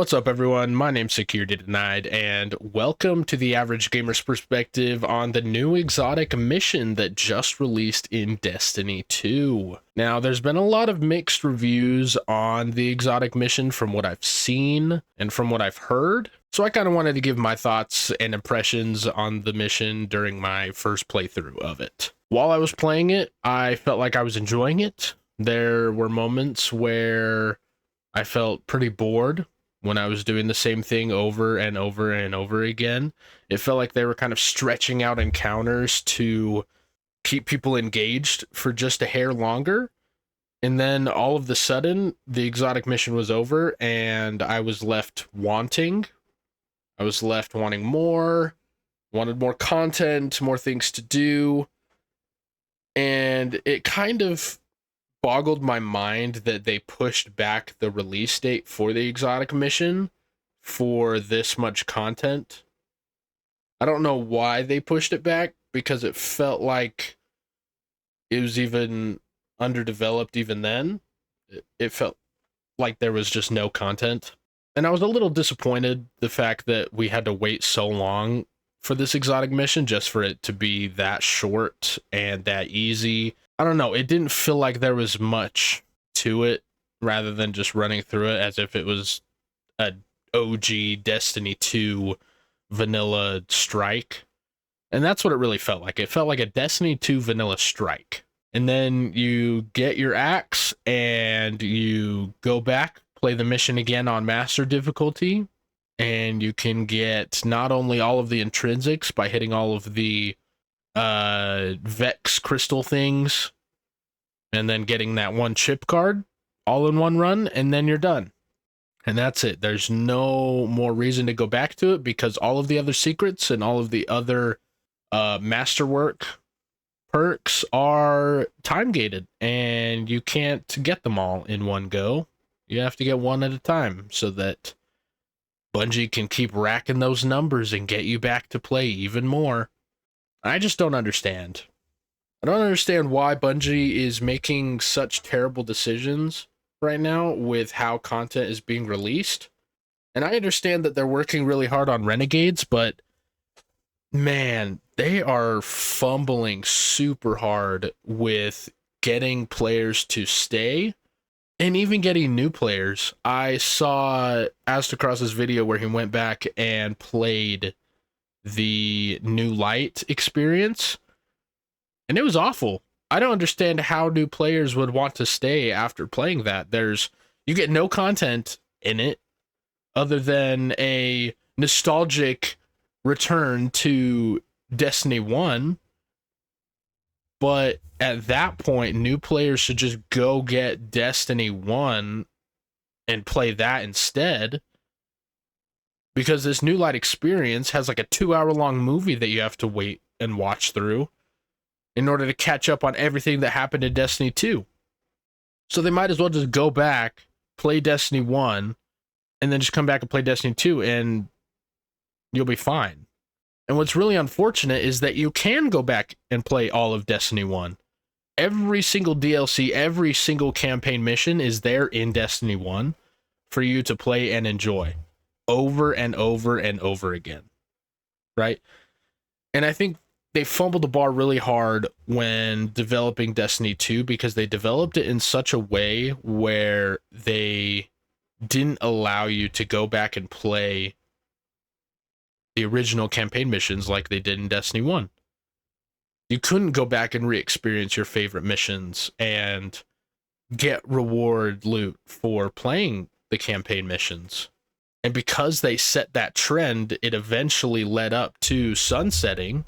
What's up, everyone? My name's Security Denied, and welcome to the Average Gamer's Perspective on the new exotic mission that just released in Destiny 2. Now, there's been a lot of mixed reviews on the exotic mission from what I've seen and from what I've heard, so I kind of wanted to give my thoughts and impressions on the mission during my first playthrough of it. While I was playing it, I felt like I was enjoying it. There were moments where I felt pretty bored when I was doing the same thing over and over and over again. It felt like they were kind of stretching out encounters to keep people engaged for just a hair longer. And then all of the sudden, the exotic mission was over and I was left wanting. I was left wanting more, wanted more content, more things to do. And it kind of boggled my mind that they pushed back the release date for the exotic mission for this much content. I don't know why they pushed it back, because it felt like it was even underdeveloped even then. It felt like there was just no content. And I was a little disappointed the fact that we had to wait so long for this exotic mission just for it to be that short and that easy. I don't know, it didn't feel like there was much to it, rather than just running through it as if it was a OG Destiny 2 vanilla strike. And that's what it really felt like. It felt like a Destiny 2 vanilla strike. And then you get your axe and you go back, play the mission again on master difficulty, and you can get not only all of the intrinsics by hitting all of the Vex crystal things and then getting that one chip card all in one run, and then you're done. And that's it. There's no more reason to go back to it, because all of the other secrets and all of the other masterwork perks are time gated, and you can't get them all in one go. You have to get one at a time so that Bungie can keep racking those numbers and get you back to play even more. I just don't understand. I don't understand why Bungie is making such terrible decisions right now with how content is being released. And I understand that they're working really hard on Renegades, but man, they are fumbling super hard with getting players to stay and even getting new players. I saw Astacross's video where he went back and played the New Light experience, and it was awful. I don't understand how new players would want to stay after playing that. You get no content in it other than a nostalgic return to Destiny 1. But at that point, new players should just go get Destiny 1 and play that instead, because this New Light experience has like a 2-hour-long movie that you have to wait and watch through in order to catch up on everything that happened in Destiny 2. So they might as well just go back, play Destiny 1, and then just come back and play Destiny 2, and you'll be fine. And what's really unfortunate is that you can go back and play all of Destiny 1. Every single DLC, every single campaign mission is there in Destiny 1 for you to play and enjoy over and over and over again, right? And I think they fumbled the bar really hard when developing Destiny 2, because they developed it in such a way where they didn't allow you to go back and play the original campaign missions like they did in Destiny 1. You couldn't go back and re-experience your favorite missions and get reward loot for playing the campaign missions. And because they set that trend, it eventually led up to sunsetting,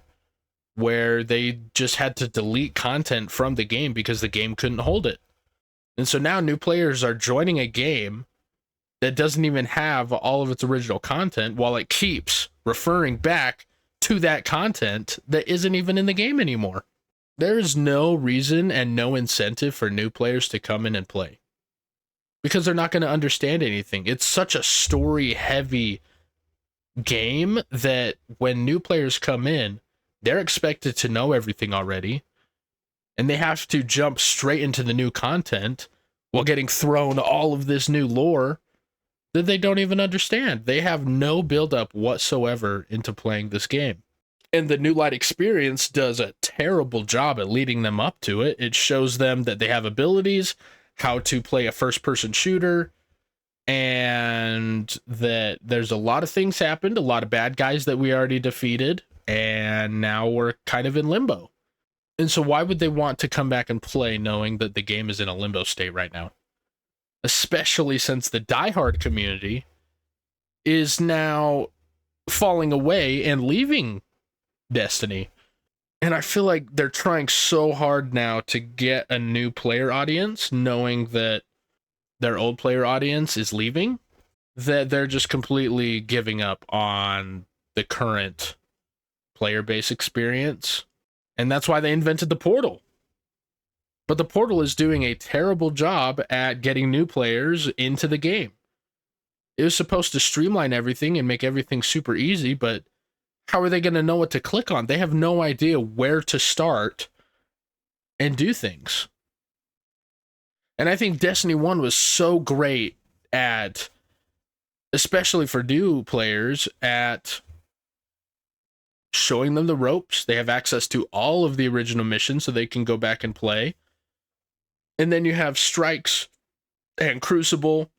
where they just had to delete content from the game because the game couldn't hold it. And so now new players are joining a game that doesn't even have all of its original content, while it keeps referring back to that content that isn't even in the game anymore. There is no reason and no incentive for new players to come in and play, because they're not going to understand anything. It's such a story-heavy game that when new players come in, they're expected to know everything already, and they have to jump straight into the new content while getting thrown all of this new lore that they don't even understand. They have no buildup whatsoever into playing this game. And the New Light experience does a terrible job at leading them up to it. It shows them that they have abilities, how to play a first-person shooter, and that there's a lot of things happened, a lot of bad guys that we already defeated, and now we're kind of in limbo. And so why would they want to come back and play knowing that the game is in a limbo state right now? Especially since the diehard community is now falling away and leaving Destiny. And I feel like they're trying so hard now to get a new player audience, knowing that their old player audience is leaving, that they're just completely giving up on the current player base experience. And that's why they invented the portal. But the portal is doing a terrible job at getting new players into the game. It was supposed to streamline everything and make everything super easy, but how are they going to know what to click on? They have no idea where to start and do things. And I think Destiny 1 was so great at, especially for new players, at showing them the ropes. They have access to all of the original missions so they can go back and play. And then you have Strikes and Crucible.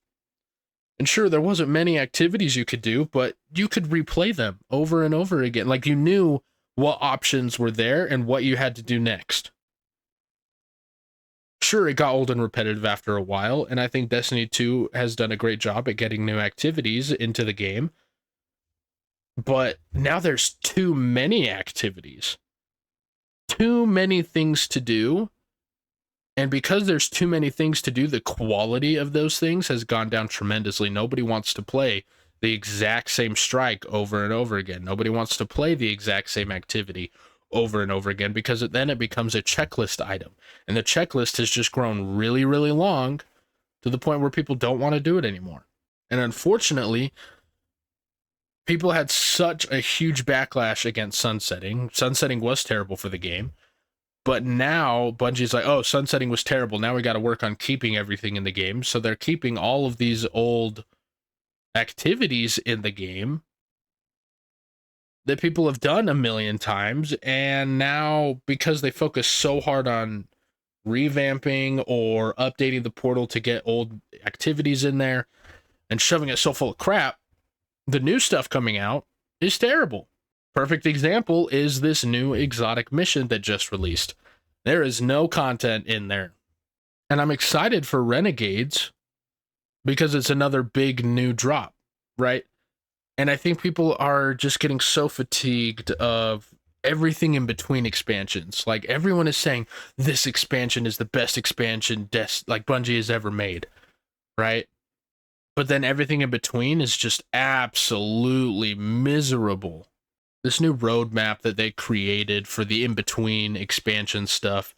And sure, there wasn't many activities you could do, but you could replay them over and over again. Like, you knew what options were there and what you had to do next. Sure, it got old and repetitive after a while, and I think Destiny 2 has done a great job at getting new activities into the game. But now there's too many activities. Too many things to do. And because there's too many things to do, the quality of those things has gone down tremendously. Nobody wants to play the exact same strike over and over again. Nobody wants to play the exact same activity over and over again, because then it becomes a checklist item. And the checklist has just grown really, really long to the point where people don't want to do it anymore. And unfortunately, people had such a huge backlash against sunsetting. Sunsetting was terrible for the game. But now Bungie's like, oh, sunsetting was terrible. Now we got to work on keeping everything in the game. So they're keeping all of these old activities in the game that people have done a million times. And now, because they focus so hard on revamping or updating the portal to get old activities in there and shoving it so full of crap, the new stuff coming out is terrible. Perfect example is this new exotic mission that just released. There is no content in there. And I'm excited for Renegades because it's another big new drop, right? And I think people are just getting so fatigued of everything in between expansions. Like, everyone is saying this expansion is the best expansion like Bungie has ever made, right? But then everything in between is just absolutely miserable. This new roadmap that they created for the in-between expansion stuff,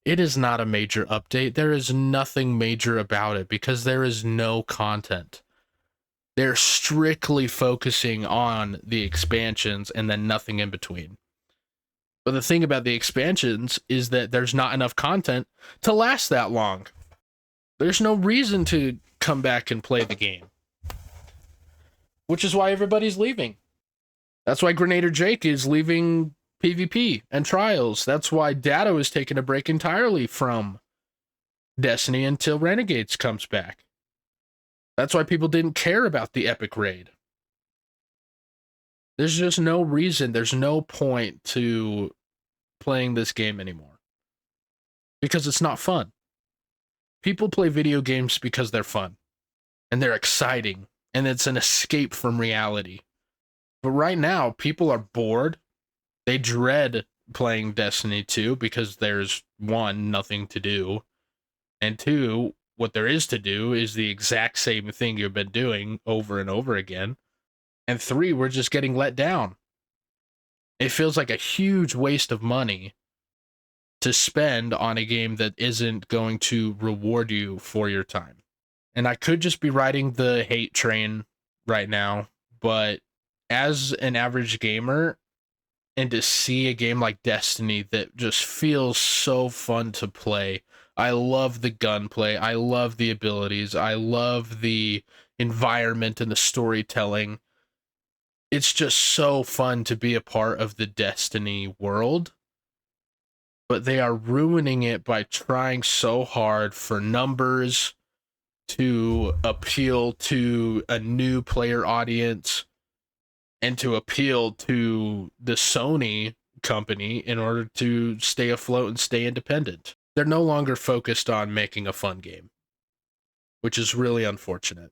it is not a major update. There is nothing major about it because there is no content. They're strictly focusing on the expansions and then nothing in between. But the thing about the expansions is that there's not enough content to last that long. There's no reason to come back and play the game, which is why everybody's leaving. That's why Grenader Jake is leaving PvP and Trials. That's why Datto is taking a break entirely from Destiny until Renegades comes back. That's why people didn't care about the Epic Raid. There's just no reason, there's no point to playing this game anymore. Because it's not fun. People play video games because they're fun. And they're exciting. And it's an escape from reality. But right now, people are bored. They dread playing Destiny 2 because there's, one, nothing to do. And two, what there is to do is the exact same thing you've been doing over and over again. And three, we're just getting let down. It feels like a huge waste of money to spend on a game that isn't going to reward you for your time. And I could just be riding the hate train right now, but as an average gamer, and to see a game like Destiny that just feels so fun to play. I love the gunplay. I love the abilities. I love the environment and the storytelling. It's just so fun to be a part of the Destiny world, but they are ruining it by trying so hard for numbers, to appeal to a new player audience, and to appeal to the Sony company in order to stay afloat and stay independent. They're no longer focused on making a fun game, which is really unfortunate.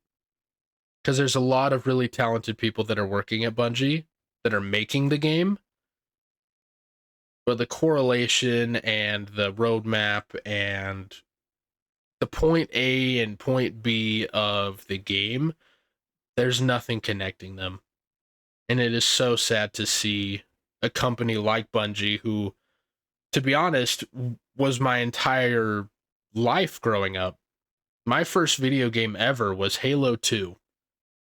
Because there's a lot of really talented people that are working at Bungie that are making the game, but the correlation and the roadmap and the point A and point B of the game, there's nothing connecting them. And it is so sad to see a company like Bungie, who, to be honest, was my entire life growing up. My first video game ever was Halo 2.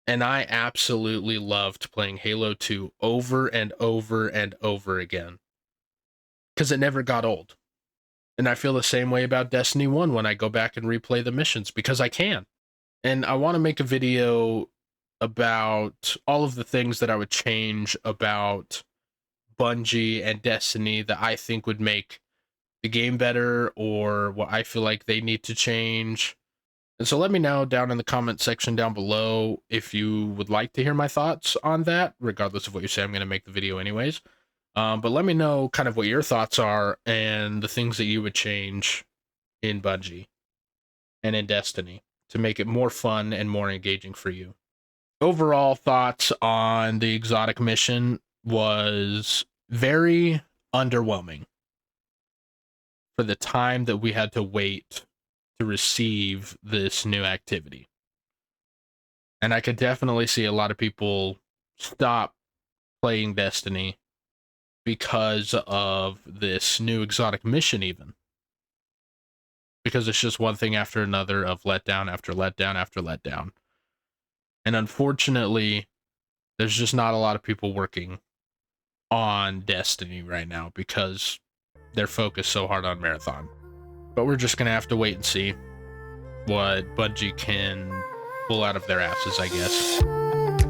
And I absolutely loved playing Halo 2 over and over and over again, because it never got old. And I feel the same way about Destiny 1 when I go back and replay the missions, because I can. And I want to make a video about all of the things that I would change about Bungie and Destiny that I think would make the game better, or what I feel like they need to change. And so let me know down in the comment section down below if you would like to hear my thoughts on that. Regardless of what you say, I'm going to make the video anyways. But let me know kind of what your thoughts are and the things that you would change in Bungie and in Destiny to make it more fun and more engaging for you. Overall thoughts on the exotic mission was very underwhelming for the time that we had to wait to receive this new activity. And I could definitely see a lot of people stop playing Destiny because of this new exotic mission, even. Because it's just one thing after another of letdown after letdown after letdown. And unfortunately, there's just not a lot of people working on Destiny right now because they're focused so hard on Marathon. But we're just going to have to wait and see what Bungie can pull out of their asses, I guess.